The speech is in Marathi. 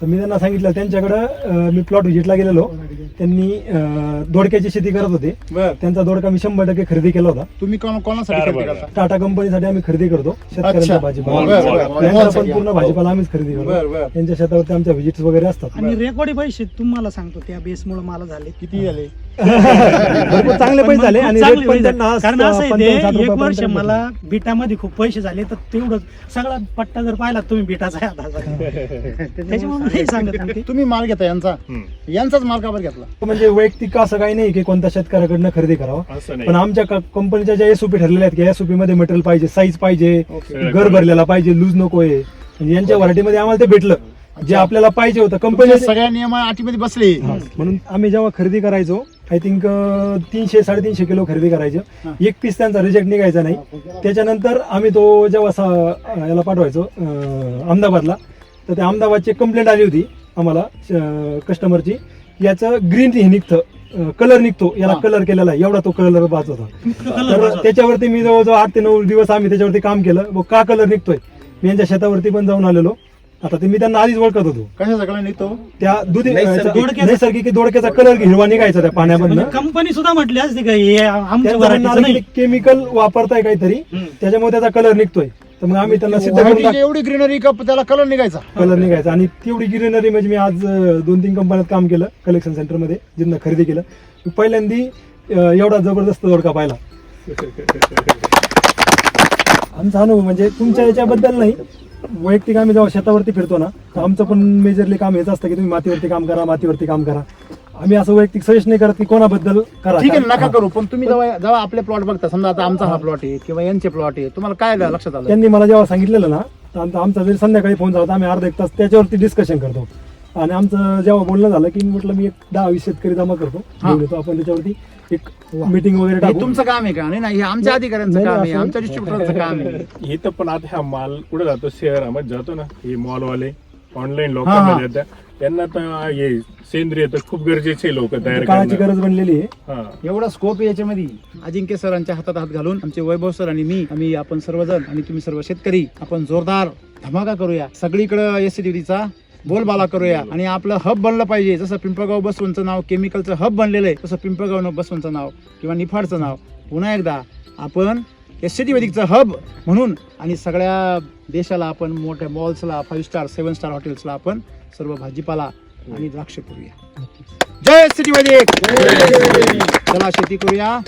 तर मी त्यांना सांगितलं, त्यांच्याकडं मी प्लॉट व्हिजिटला गेलेलो, त्यांनी दोडक्याची शेती करत होते. त्यांचा दोडका मी 100% खरेदी केला होता. तुम्ही कोणासाठी खरेदी करता? टाटा कंपनीसाठी आम्ही खरेदी करतो शेतकऱ्यांचा भाजीपाला. त्यांचा पण पूर्ण भाजीपाला आम्हीच खरेदी करतो. त्यांच्या शेतावरती आमच्या व्हिजिट्स वगैरे असतात. आणि रेकॉर्डी पैसे तुम्हाला सांगतो त्या बेसमुळे मला झाले. किती झाले? भरपूर चांगले पैसे झाले आणि चांगले रेट पण पैसे त्यांना झाले. कारण असं आहे ते, 55-60 एक वर्ष रुपयापर्यंत मला बिटामध्ये खूप पैसे झाले, तर तेवढं सगळा पट्टा जर पाहिला तुम्ही बिटाचा आहे आता. त्याच्यामुळे नाही सांगत मी ते. तुम्ही माल घेता यांचाच माल का बरं घेतला? म्हणजे वैयक्तिक असं काही नाही की कोणत्या शेतकऱ्याकडनं खरेदी करावं, असं नाही. पण आमच्या कंपनीच्या ज्या एसओपी ठरलेल्या आहेत की एसओपी मध्ये मटेरियल पाहिजे, साईज पाहिजे, घर भरलेला पाहिजे, लूज नकोय, म्हणजे यांच्या व्हरायटीमध्ये आम्हाला ते भेटलं जे आपल्याला पाहिजे होतं. कंपनी सगळ्या नियम अटीमध्ये बसले. म्हणून आम्ही जेव्हा खरेदी करायचो, आय थिंक 300-350 किलो खरेदी करायचं, एक पीस त्यांचा रिजेक्ट निघायचा नाही. त्याच्यानंतर आम्ही तो जेव्हा याला पाठवायचो अहमदाबादला, तर त्या अहमदाबादची कंप्लेंट आली होती आम्हाला कस्टमरची, याचं ग्रीन हे निघतं, कलर निघतो, याला कलर केलेला आहे, एवढा तो कलर पाच होता. तर त्याच्यावरती मी जवळजवळ 8 ते 9 दिवस आम्ही त्याच्यावरती काम केलं. व का कलर निघतोय, मी यांच्या शेतावरती पण जाऊन आलेलो. आता ते मी त्यांना आधीच ओळखत होतो. कशाचा कलर निघतो? त्या नैसर्गिक दोडक्याचा कलर हिरवा निघायचा त्या पाण्यामधनं. कंपनी सुद्धा म्हटली असते का हे आमच्या व्हरायटीचं नाही. केमिकल वापरताय काहीतरी, त्याच्यामुळे त्याचा कलर निघतोय. तर मग आम्ही त्यांना सिद्ध करून व्हरायटीची एवढी ग्रीनरी का त्याला कलर निघायचा? कलर निघायचा. आणि तेवढी ग्रीनरी म्हणजे मी आज 2-3 कंपन्यात काम केलं कलेक्शन सेंटरमध्ये, जिथं खरेदी केलं. पहिल्यांदी एवढा जबरदस्त दोडका पाहिला. आमचा अनुभव म्हणजे तुमच्या याच्याबद्दल नाही, वैयक्तिक आम्ही जेव्हा शेतावरती फिरतो ना, तर आमचं पण मेजरली काम हेच असतं की तुम्ही मातीवरती काम करा, मातीवरती काम करा. आम्ही असं वैयक्तिक सजेस्ट नाही करत की कोणाबद्दल करा. ठीक आहे, नका करू. पण तुम्ही जेव्हा आपले प्लॉट बघता, समजा आता आमचा हा प्लॉट आहे किंवा यांचे प्लॉट आहे, तुम्हाला काय लक्षात आलं? त्यांनी मला जेव्हा सांगितलेलं ना, तर आमचा जरी संध्याकाळी फोन झाला तर आम्ही अर्धा 1 तास त्याच्यावरती डिस्कशन करतो. आणि आमचं जेव्हा बोलणं झालं की म्हटलं मी एक 10-20 शेतकरी जमा करतो, घेऊन येतो, आपण त्याच्यावरती एक मीटिंग वगैरे हे टाकू. तुमचं काम आहे का? नाही, हे आमच्या अधिकाऱ्यांचं नाही, काम आहे, असं- आमच्या डिस्ट्रीब्युटरचं काम आहे. इथं पण आता हा माल कुठे जातो, शहरामध्ये जातो ना, हे मॉलवाले ऑनलाईन लोकांना देतात, त्यांना तर हे सेंद्रिय तर खूप गरजेचे लोक तयार काळाची करणं. गरज बनलेली आहे. हा. एवढा स्कोप आहे याच्यामध्ये. अजिंक्य सरांच्या हातात हात घालून आमचे वैभव सर आणि आम्ही आपण सर्वजण आणि तुम्ही सर्व शेतकरी आपण जोरदार धमाका करूया. सगळीकडे एससीडीचा बोलबाला करूया आणि आपलं हब बनलं पाहिजे. जसं पिंपळगाव बसवंतचं नाव केमिकलचं हब बनलेलं आहे, तसं पिंपळगाव बसवंतचं नाव किंवा निफाडचं नाव पुन्हा एकदा आपण एससीडी वैदिकचं हब म्हणून आणि सगळ्या देशाला आपण मोठ्या मॉल्सला, 5 स्टार 7 स्टार हॉटेल्सला आपण सर्व भाजीपाला आणि द्राक्ष करूया. जय एससीडी वैदिक. चला शेती करूया.